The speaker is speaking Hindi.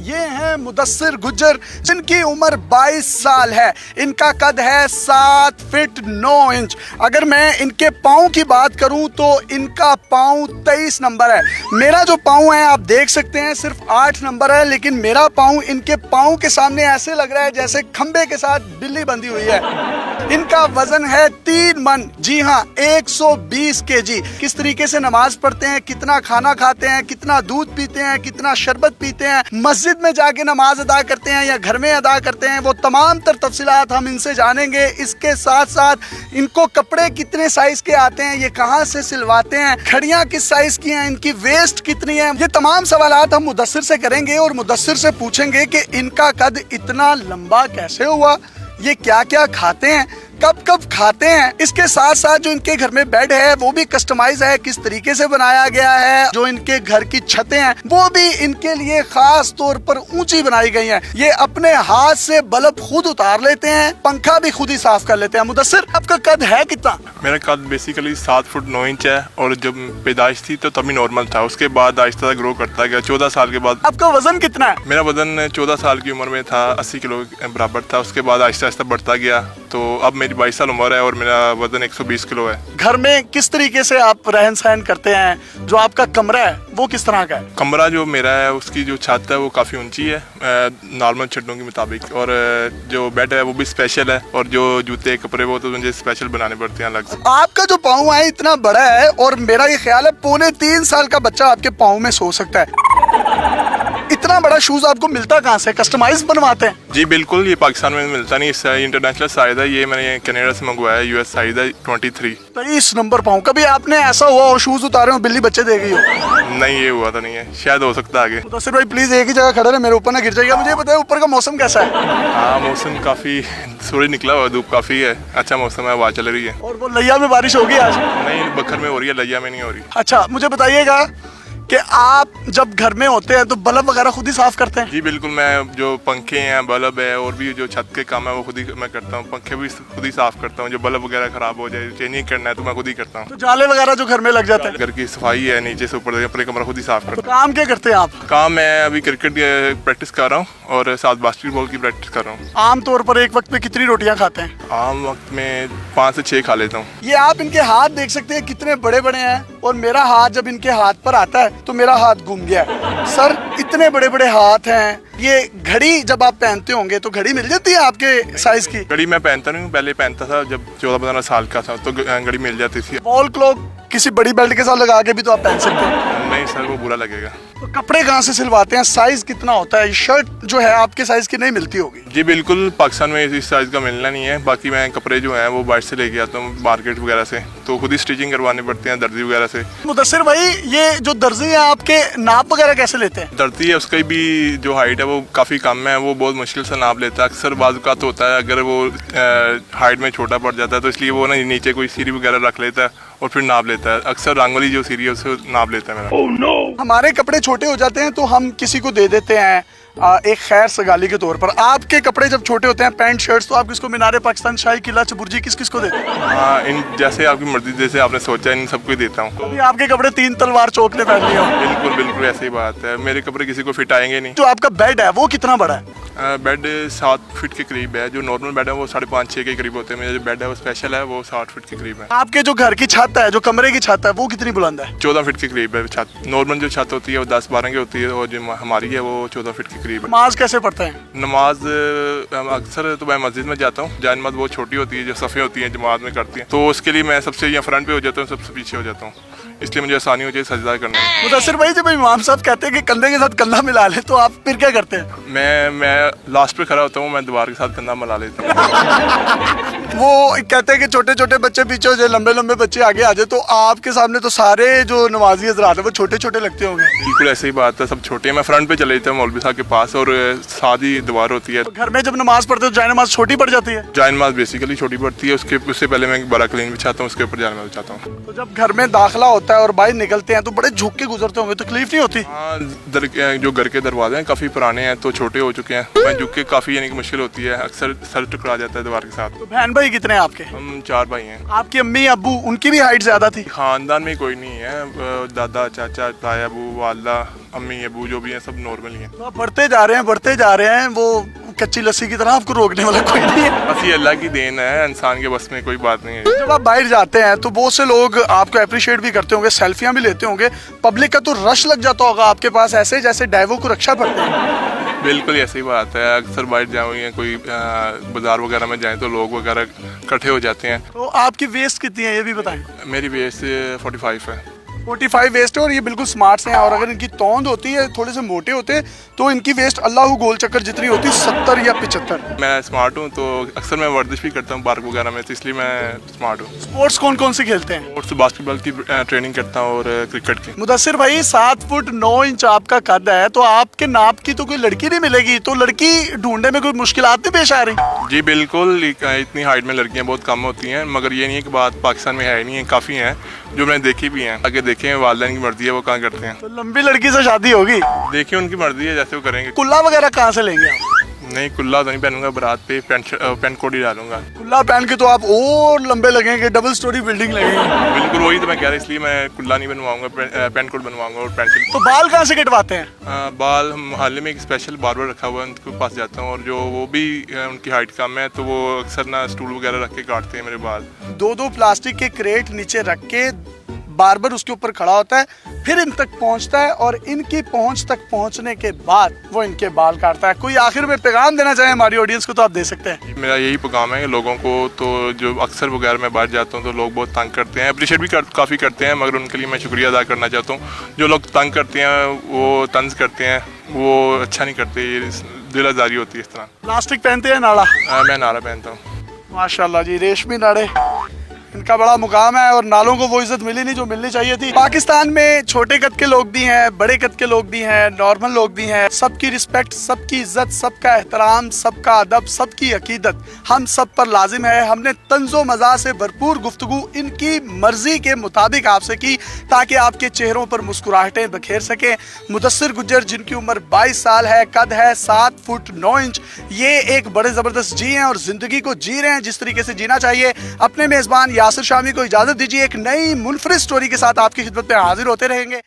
ये हैं मुदस्सिर गुज्जर, जिनकी उम्र 22 साल है। इनका कद है 7 फीट 9 इंच। अगर मैं इनके पाँव की बात करूं तो इनका पाँव 23 नंबर है। मेरा जो पाँव है आप देख सकते हैं सिर्फ 8 नंबर है, लेकिन मेरा पाँव इनके पाँव के सामने ऐसे लग रहा है जैसे खंबे के साथ बिल्ली बंधी हुई है। इनका वजन है 3 मन, जी हाँ 120 केजी। किस तरीके से नमाज पढ़ते हैं, कितना खाना खाते हैं, कितना दूध पीते हैं, कितना शरबत पीते हैं, मस्जिद में जाके नमाज अदा करते हैं या घर में अदा करते हैं, वो तमाम तर तफसीलात हम इनसे जानेंगे। इसके साथ साथ इनको कपड़े कितने साइज के आते हैं, ये कहाँ से सिलवाते हैं, घड़ियाँ किस साइज की हैं, इनकी वेस्ट कितनी है, ये तमाम सवालात हम मुदस्सिर से करेंगे और मुदस्सिर से पूछेंगे कि इनका कद इतना लंबा कैसे हुआ, ये क्या क्या खाते हैं, कब कब खाते हैं। इसके साथ साथ जो इनके घर में बेड है वो भी कस्टमाइज है, किस तरीके से बनाया गया है। जो इनके घर की छतें हैं वो भी इनके लिए खास तौर पर ऊंची बनाई गई हैं। ये अपने हाथ से बल्ब खुद उतार लेते हैं, पंखा भी खुद ही साफ कर लेते हैं। मुदस्सिर, आपका कद है कितना? मेरा कद बेसिकली 7 फुट 9 इंच है और जब पैदाइश थी तो तभी नॉर्मल था, उसके बाद आहिस्ता ग्रो करता गया। 14 साल के बाद। आपका वजन कितना है? मेरा वजन 14 साल की उम्र में था 80 किलो बराबर था, उसके बाद आहिस्ता आहिस्ता बढ़ता गया। तो अब मेरी 22 साल उम्र है और मेरा वजन 120 किलो है। घर में किस तरीके से आप रहन सहन करते हैं? जो आपका कमरा है वो किस तरह का है? कमरा जो मेरा है उसकी जो छत है वो काफ़ी ऊंची है नॉर्मल छतों के मुताबिक, और जो बेड है वो भी स्पेशल है, और जो जूते कपड़े वो तो मुझे स्पेशल बनाने पड़ते हैं अलग से। आपका जो पाँव है इतना बड़ा है और मेरा ये ख्याल है 2.25 साल का बच्चा आपके पाँव में सो सकता है। इतना बड़ा शूज आपको मिलता कहाँ से? कस्टमाइज बनवाते हैं? जी बिल्कुल, ये पाकिस्तान में मिलता नहीं, इससे इंटरनेशनल साइज है, ये मैंने कनाडा से मंगवाया है, यूएस साइज है 23। 23 नंबर पाऊँ। कभी आपने ऐसा हुआ और शूज उतारे हो बिल्ली बच्चे दे गई हो? नहीं, ये हुआ तो नहीं है, शायद हो सकता है आगे। तो सिर्फ भाई प्लीज एक ही जगह खड़े रहे, मेरे ऊपर ना गिर जाएगा। मुझे बताइए ऊपर का मौसम कैसा है? हाँ, मौसम काफी सूरज निकला हुआ, धूप काफी है, अच्छा मौसम है, हवा चल रही है। और वो लैया में बारिश होगी आज? नहीं, बखर में हो रही है, लैया में नहीं हो रही। अच्छा, मुझे बताइएगा कि आप जब घर में होते हैं तो बल्ब वगैरह खुद ही साफ करते हैं? जी बिल्कुल, मैं जो पंखे हैं, बल्ब है और भी जो छत के काम है वो खुद ही मैं करता हूँ। पंखे भी खुद ही साफ करता हूँ, जो बल्ब वगैरह खराब हो जाए, चेंजिंग करना है तो मैं खुद ही करता हूँ। तो जाले वगैरह जो घर में लग जाते हैं? घर की सफाई है, नीचे से ऊपर अपने कमरा खुद ही साफ करता हूँ। तो काम क्या करते हैं आप? काम मैं अभी क्रिकेट प्रैक्टिस कर रहा हूँ और साथ बास्केटबॉल की प्रैक्टिस कर रहा हूँ। आम तौर पर एक वक्त में कितनी रोटियाँ खाते हैं? आम वक्त में 5 से 6 खा लेता हूँ। ये आप इनके हाथ देख सकते हैं कितने बड़े बड़े हैं, और मेरा हाथ जब इनके हाथ पर आता है तो मेरा हाथ घूम गया। सर, इतने बड़े बड़े हाथ हैं। ये घड़ी जब आप पहनते होंगे तो घड़ी मिल जाती है आपके साइज की? घड़ी मैं पहनता नहीं हूँ, पहले पहनता था जब 14-15 साल का था तो घड़ी मिल जाती थी। वॉल क्लॉक किसी बड़ी बेल्ट के साथ लगा के भी तो आप पहन सकते हैं। नहीं सर, वो बुरा लगेगा। तो कपड़े कहाँ से सिलवाते हैं? साइज कितना होता है? शर्ट जो है आपके साइज की नहीं मिलती होगी? जी बिल्कुल, पाकिस्तान में इस साइज का मिलना नहीं है। बाकी मैं कपड़े जो हैं वो बाहर से लेके आता हूँ मार्केट वगैरह से, तो खुद ही स्टिचिंग करवाने पड़ते हैं दर्जी वगैरह से। मुदस्सिर भाई, ये जो दर्जी है आपके नाप वगैरह कैसे लेते हैं? दर्जी है उसकी भी जो हाइट है वो काफ़ी कम है, वो बहुत मुश्किल से नाप लेता है। अक्सर बाज़ होता है अगर वो हाइट में छोटा पड़ जाता है तो इसलिए वो ना नीचे कोई सीरी वगैरह रख लेता है और फिर नाप लेता है। अक्सर रंगोली जो सीरी है उसे नाप लेता है मेरा। Oh, no! हमारे कपड़े छोटे हो जाते हैं तो हम किसी को दे देते हैं एक खैर सगाली के तौर पर। आपके कपड़े जब छोटे होते हैं, पैंट शर्ट्स, तो आप किसको? मीनारे पाकिस्तान, शाही किला, चबुर्जी, किस किस को देते हैं? हाँ, इन जैसे आपकी मर्जी, जैसे आपने सोचा इन सबको ही देता हूँ। अभी आपके कपड़े 3 तलवार चौक ने पहन लिए हो? बिल्कुल बिल्कुल, ऐसी बात है, मेरे कपड़े किसी को फिट आएंगे नहीं। जो आपका बेड है वो कितना बड़ा है? बेड 7 फीट के करीब है। जो नॉर्मल बेड है वो 5.5-6 के करीब होते हैं। मेरा जो बेड है वो स्पेशल है, वो 60 फीट के करीब है। आपके जो घर की छत है, जो कमरे की छत है, वो कितनी बुलंद है? 14 फीट के करीब है छत। नॉर्मल जो छत होती है वो 10-12 की होती है, और जो हमारी है वो 14 फीट के करीब है। नमाज कैसे पढ़ते हैं? नमाज अक्सर तो मैं मस्जिद में जाता हूँ। जान नमाज बहुत छोटी होती है, जो सफ़े होती हैं जमात में करती हैं, तो उसके लिए मैं सबसे या फ्रंट पे हो जाता हूँ, सबसे पीछे हो जाता हूँ, इसलिए मुझे आसानी हो जाए सजदा करने में। मुदस्सिर भाई, जब इमाम साहब कहते हैं कि कंधे के साथ कंधा मिला ले तो आप फिर क्या करते हैं? मैं लास्ट पे खड़ा होता हूँ, मैं दीवार के साथ कंधा मिला लेता हूँ। वो कहते हैं कि छोटे छोटे बच्चे पीछे हो जाए, लंबे लंबे बच्चे आगे आ जाए, तो आपके सामने तो सारे जो नमाजी हज़रात है वो छोटे छोटे लगते होंगे। बिल्कुल ऐसे ही बात है, सब छोटे हैं। मैं फ्रंट पे चले जाता हूँ मौलवी साहब के पास, और साथ ही दीवार होती है। तो घर में जब नमाज पढ़ते हो जाए नमाज छोटी पड़ जाती है? जाए नमाज बेसिकली छोटी पड़ती है, उससे पहले मैं बड़ा क्लीन बिछाता हूँ, उसके ऊपर जाए नमाज बिछाता हूँ। तो जब घर में दाखिला होता है और बाहर निकलते हैं तो बड़े झुक के गुजरते होंगे, तकलीफ नहीं होती? हाँ, जो घर के दरवाजे हैं काफ़ी पुराने हैं, तो छोटे हो चुके हैं। मैं झुक के काफ़ी यानी कि मुश्किल होती है, अक्सर सर टकरा जाता है दीवार के साथ। तो बहन भाई कितने हैं आपके? हम 4 भाई हैं। आपकी अम्मी अब्बू उनकी भी हाइट ज्यादा थी? ख़ानदान में कोई नहीं है, दादा चाचा ताया अबू वाला अम्मी अबू जो भी हैं सब नॉर्मल ही हैं। तो आप बढ़ते जा रहे हैं, वो कच्ची लस्सी की तरह आपको रोकने वाला कोई नहीं है। बस ये अल्लाह की देन है, इंसान के बस में कोई बात नहीं है। जब आप बाहर जाते हैं तो बहुत से लोग आपको अप्रिशिएट भी करते होंगे, सेल्फियां भी लेते होंगे, पब्लिक का तो रश लग जाता होगा आपके पास, ऐसे जैसे डाइवो को रक्षा पड़ते हैं। बिल्कुल ऐसी बात है, अक्सर बाहर जाऊँ या कोई बाजार वगैरह में जाएं तो लोग वगैरह इकट्ठे हो जाते हैं। तो आपकी वेस्ट कितनी है ये भी बताएं? मेरी वेस्ट 45 है। 45 वेस्ट है और ये बिल्कुल स्मार्ट से हैं, और अगर इनकी तौंद होती है, थोड़े से मोटे होते हैं, तो इनकी वेस्ट अल्लाह गोल चक्कर जितनी होती है 70 या 75। मैं स्मार्ट हूँ तो अक्सर मैं वर्जिश भी करता हूँ पार्क वगैरह में, तो इसलिए मैं स्मार्ट हूँ। स्पोर्ट्स कौन कौन से खेलते हैं? और बास्केटबॉल की ट्रेनिंग करता हूँ और क्रिकेट की। मुदस्सिर भाई 7 फुट 9 इंच आपका कद है, तो आपके नाप की तो कोई लड़की नहीं मिलेगी, तो लड़की ढूंढने में कोई मुश्किलात नहीं पेश आ रही? जी बिल्कुल, इतनी हाइट में लड़कियाँ बहुत कम होती हैं, मगर ये नहीं है कि बात पाकिस्तान में है नहीं है, काफ़ी हैं जो मैंने देखी भी हैं। आगे देखें वालिदैन की मर्जी है वो कहाँ करते हैं। तो लंबी लड़की से शादी होगी? देखिए उनकी मर्जी है, जैसे वो करेंगे। कुल्ला वगैरह कहाँ से लेंगे आप? नहीं, कुल्ला तो नहीं पहनूंगा, बारात पे पैंट कोट ही डालूंगा। कुल्ला पहन के तो आप और लंबे लगेंगे, डबल स्टोरी बिल्डिंग लगेगी। बिल्कुल वही तो मैं कह रहा, इसलिए मैं कुल्ला नहीं बनवाऊंगा, पैंट कोट बनवाऊंगा और पैंट शर्ट। तो बाल कहाँ से कटवाते हैं? बाल हम मोहल्ले में एक स्पेशल बार्बर रखा हुआ है, उनके पास जाता हूँ, और जो वो भी उनकी हाइट कम है तो वो अक्सर ना स्टूल वगैरह रख के काटते हैं मेरे बाल। 2-2 प्लास्टिक के क्रेट नीचे रख के बार्बर उसके ऊपर खड़ा होता है, फिर इन तक पहुंचता है, और इनकी पहुंच तक पहुंचने के बाद वो इनके बाल काटता है। कोई आखिर में पैगाम देना चाहे हमारी ऑडियंस को तो आप दे सकते हैं। मेरा यही पैगाम है कि लोगों को, तो जो अक्सर वगैरह मैं बाहर जाता हूँ तो लोग बहुत तंग करते हैं, अप्रिशिएट भी काफ़ी करते हैं, मगर उनके लिए मैं शुक्रिया अदा करना चाहता हूँ। जो लोग तंग करते हैं, वो तंज करते हैं, वो अच्छा नहीं करते, ये दिल आज़ारी होती है इस तरह। प्लास्टिक पहनते हैं नाड़ा? मैं नारा पहनता हूँ। माशाल्लाह जी, रेशमी नाड़े, इनका बड़ा मुकाम है, और नालों को वो इज्जत मिली नहीं जो मिलनी चाहिए थी। पाकिस्तान में छोटे कद के लोग भी हैं, बड़े कद के लोग भी हैं, नॉर्मल लोग भी हैं, सबकी रिस्पेक्ट, सबकी इज्जत, सबका एहतराम, सबका अदब, सबकी अकीदत हम सब पर लाजिम है। हमने तंज़ो मज़ा से भरपूर गुफ्तगू इनकी मर्जी के मुताबिक आपसे की, ताकि आपके चेहरों पर मुस्कुराहटें बखेर सकें। मुदस्सिर गुज्जर, जिनकी उम्र 22 साल है, कद है 7 फुट 9 इंच, ये एक बड़े ज़बरदस्त जी हैं और ज़िंदगी को जी रहे हैं जिस तरीके से जीना चाहिए। अपने मेज़बान यासिर शामी को इजाज़त दीजिए, एक नई मुनफरिद स्टोरी के साथ आपकी खिदमत में हाजिर होते रहेंगे।